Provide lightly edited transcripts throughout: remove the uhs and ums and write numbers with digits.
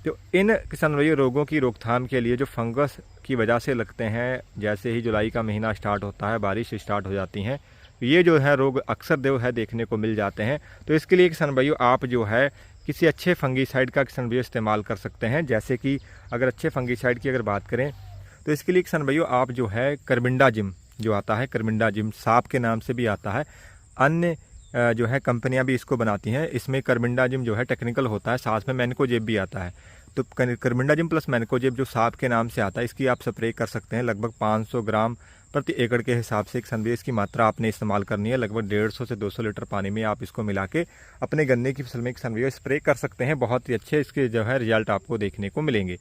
तो इन किसान भाइयों रोगों की रोकथाम के लिए जो फंगस की वजह से लगते हैं, जैसे ही जुलाई का महीना स्टार्ट होता है, बारिश स्टार्ट हो जाती हैं, ये जो है रोग अक्सर जो है देखने को मिल जाते हैं। तो इसके लिए किसान भाइयों आप जो है किसी अच्छे फंगीसाइड का किसान भाइयों इस्तेमाल कर सकते हैं। जैसे कि अगर अच्छे फंगीसाइड की अगर बात करें तो इसके लिए किसान भाइयों आप जो है कार्बेंडाजिम जो आता है, कार्बेंडाजिम सांप के नाम से भी आता है, अन्य जो है कंपनियां भी इसको बनाती हैं। इसमें कार्बेंडाजिम जो है टेक्निकल होता है, साथ में मैनकोजेब भी आता है। तो कार्बेंडाजिम प्लस मैनकोजेब जो सांप के नाम से आता है, इसकी आप स्प्रे कर सकते हैं। लगभग 500 ग्राम प्रति एकड़ के हिसाब से एक संदेश की मात्रा आपने इस्तेमाल करनी है। लगभग 150 से 200 लीटर पानी में आप इसको मिला के अपने गन्ने की फसल में एक संदेश स्प्रे कर सकते हैं। बहुत ही अच्छे इसके जो है रिजल्ट आपको देखने को मिलेंगे।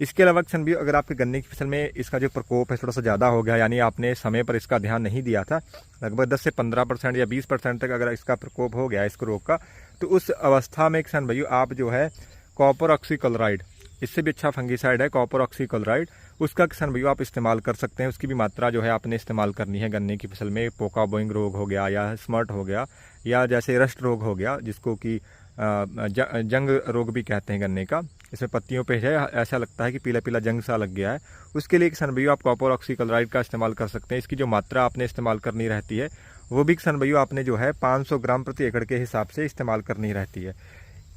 इसके अलावा किसान भाइयों अगर आपके गन्ने की फसल में इसका जो प्रकोप है थोड़ा सा ज़्यादा हो गया, यानी आपने समय पर इसका ध्यान नहीं दिया था, लगभग 10 से 15% या 20% तक अगर इसका प्रकोप हो गया इस रोग का, तो उस अवस्था में किसान भाइयों आप जो है कॉपर ऑक्सीक्लोराइड, इससे भी अच्छा फंगीसाइड है कॉपर ऑक्सीक्लोराइड, उसका किसान भाइयों आप इस्तेमाल कर सकते हैं। उसकी भी मात्रा जो है आपने इस्तेमाल करनी है गन्ने की फसल में। पोका बोइंग रोग हो गया या स्मर्ट हो गया या जैसे रस्ट रोग हो गया, जिसको कि जंग रोग भी कहते हैं गन्ने का, इसमें पत्तियों पे है ऐसा लगता है कि पीला पीला जंग सा लग गया है, उसके लिए किसान भाइयों आप कॉपर ऑक्सीक्लोराइड का इस्तेमाल कर सकते हैं। इसकी जो मात्रा आपने इस्तेमाल करनी रहती है वो भी किसान भाइयों आपने जो है 500 ग्राम प्रति एकड़ के हिसाब से इस्तेमाल करनी रहती है।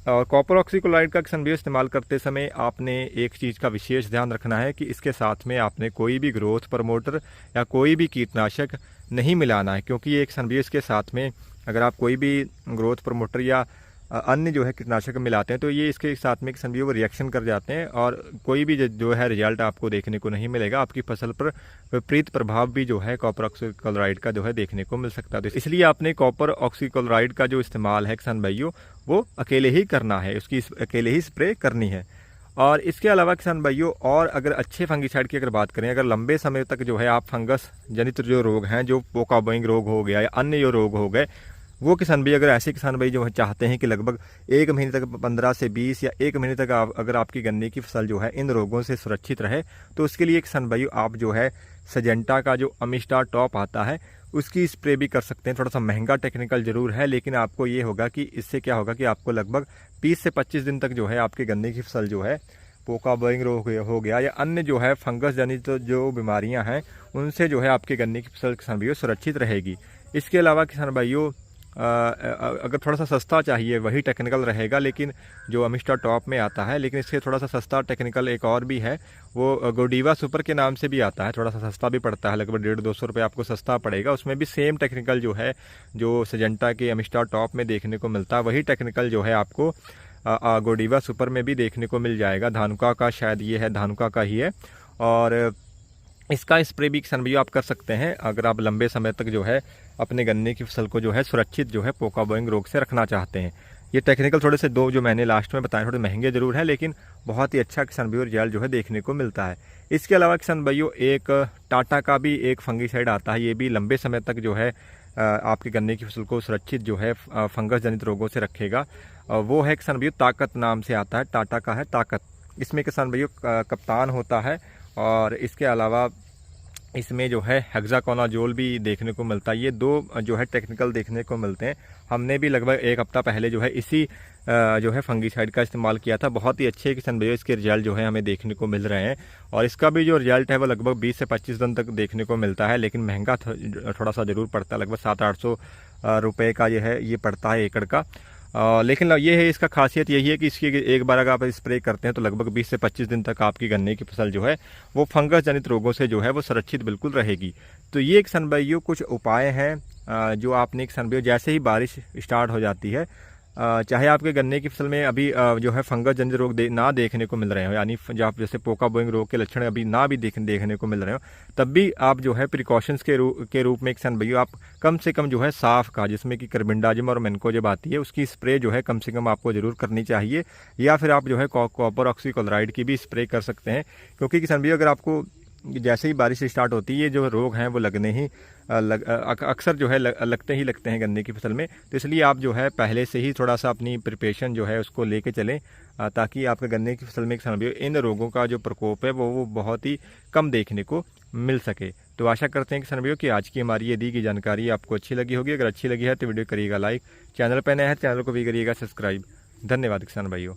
और कॉपर ऑक्सीक्लोराइड का किसान भाइयों इस्तेमाल करते समय आपने एक चीज़ का विशेष ध्यान रखना है कि इसके साथ में आपने कोई भी ग्रोथ प्रमोटर या कोई भी कीटनाशक नहीं मिलाना है, क्योंकि ये किसान भाइयों इसके साथ में अगर आप कोई भी ग्रोथ प्रमोटर या अन्य जो है कीटनाशक मिलाते हैं तो ये इसके साथ में किसान भाइयों वो रिएक्शन कर जाते हैं और कोई भी जो है रिजल्ट आपको देखने को नहीं मिलेगा। आपकी फसल पर विपरीत प्रभाव भी जो है कॉपर ऑक्सीक्लोराइड का जो है देखने को मिल सकता है। तो इसलिए आपने कॉपर ऑक्सीक्लोराइड का जो इस्तेमाल है किसान भाइयों वो अकेले ही करना है, उसकी अकेले ही स्प्रे करनी है। और इसके अलावा किसान भाइयों और अगर अच्छे फंगीसाइड की अगर बात करें, अगर लंबे समय तक जो है आप फंगस जनित जो रोग हैं, जो पोका बोइंग रोग हो गया या अन्य जो रोग हो गए, वो किसान भाई अगर ऐसे किसान भाई जो है चाहते हैं कि लगभग 1 महीने तक 15 से 20 या 1 महीने तक अगर आपकी गन्ने की फसल जो है इन रोगों से सुरक्षित रहे, तो उसके लिए किसान भाई आप जो है सजेंटा का जो अमिस्टार टॉप आता है उसकी स्प्रे भी कर सकते हैं। थोड़ा सा महंगा टेक्निकल जरूर है, लेकिन आपको ये होगा कि इससे क्या होगा कि आपको लगभग 20 से 25 दिन तक जो है आपके गन्ने की फसल जो है पोका बोइंग रोग हो गया या अन्य जो है फंगस जनित जो बीमारियां हैं उनसे जो है आपके गन्ने की फसल किसान भाइयों सुरक्षित रहेगी। इसके अलावा किसान भाइयों अगर थोड़ा सा सस्ता चाहिए वही टेक्निकल रहेगा, लेकिन जो अमिस्टार टॉप में आता है, लेकिन इससे थोड़ा सा सस्ता टेक्निकल एक और भी है, वो गोडीवा सुपर के नाम से भी आता है, थोड़ा सा सस्ता भी पड़ता है, लगभग 150-200 रुपये आपको सस्ता पड़ेगा। उसमें भी सेम टेक्निकल जो है जो सजेंटा के अमिस्टार टॉप में देखने को मिलता है वही टेक्निकल जो है आपको गोडीवा सुपर में भी देखने को मिल जाएगा। धानुका का शायद ये है, धानुका का ही है। और इसका स्प्रे भी किसान भाइयों आप कर सकते हैं अगर आप लंबे समय तक जो है अपने गन्ने की फसल को जो है सुरक्षित जो है पोका बोइंग रोग से रखना चाहते हैं। ये टेक्निकल थोड़े से दो जो मैंने लास्ट में बताए थोड़े महंगे जरूर हैं, लेकिन बहुत ही अच्छा किसान भाइयों रिजल्ट जो है देखने को मिलता है। इसके अलावा किसान भाइयों एक टाटा का भी एक फंगीसाइड आता है, ये भी लंबे समय तक जो है आपके गन्ने की फसल को सुरक्षित जो है फंगस जनित रोगों से रखेगा। वो है किसान भाइयों ताकत नाम से आता है, टाटा का है ताकत। इसमें किसान भाइयों कप्तान होता है और इसके अलावा इसमें जो है हेक्साकोनाजोल भी देखने को मिलता है। ये दो जो है टेक्निकल देखने को मिलते हैं। हमने भी लगभग 1 हफ्ता पहले जो है इसी जो है फंगीसाइड का इस्तेमाल किया था। बहुत ही अच्छे किसान भाइयों इसके रिजल्ट जो है हमें देखने को मिल रहे हैं और इसका भी जो रिजल्ट है वो लगभग 20 से 25 दिन तक देखने को मिलता है, लेकिन महंगा थोड़ा सा ज़रूर पड़ता है, लगभग 700-800 रुपये का ये पड़ता है एकड़ का। लेकिन ये है इसका खासियत यही है कि इसकी एक बार अगर आप स्प्रे करते हैं तो लगभग 20 से 25 दिन तक आपकी गन्ने की फसल जो है वो फंगस जनित रोगों से जो है वो सुरक्षित बिल्कुल रहेगी। तो ये किसान भाइयों कुछ उपाय हैं जो आपने किसान भाइयों जैसे ही बारिश स्टार्ट हो जाती है, चाहे आपके गन्ने की फसल में अभी जो है फंगस जनित रोग ना देखने को मिल रहे हो, यानी जैसे पोका बोइंग रोग के लक्षण अभी ना भी देखने को मिल रहे हो, तब भी आप जो है प्रिकॉशंस के रूप में किसान भाइयों आप कम से कम जो है साफ का जिसमें कि कार्बेंडाजिम और मैनकोजेब आती है उसकी स्प्रे जो है कम से कम आपको जरूर करनी चाहिए, या फिर आप जो है कॉपर ऑक्सीक्लोराइड की भी स्प्रे कर सकते हैं। क्योंकि किसान भाइयों अगर आपको जैसे ही बारिश स्टार्ट होती है ये जो रोग हैं वो लगने ही अक्सर जो है लगते हैं गन्ने की फसल में, तो इसलिए आप जो है पहले से ही थोड़ा सा अपनी प्रिपरेशन जो है उसको लेके चलें ताकि आपके गन्ने की फसल में किसान भाइयों इन रोगों का जो प्रकोप है वो बहुत ही कम देखने को मिल सके। तो आशा करते हैं किसान भाइयों कि आज की हमारी ये दी गई जानकारी आपको अच्छी लगी होगी। अगर अच्छी लगी है तो वीडियो करिएगा लाइक, चैनल पर नया है चैनल को भी करिएगा सब्सक्राइब। धन्यवाद किसान भाइयों।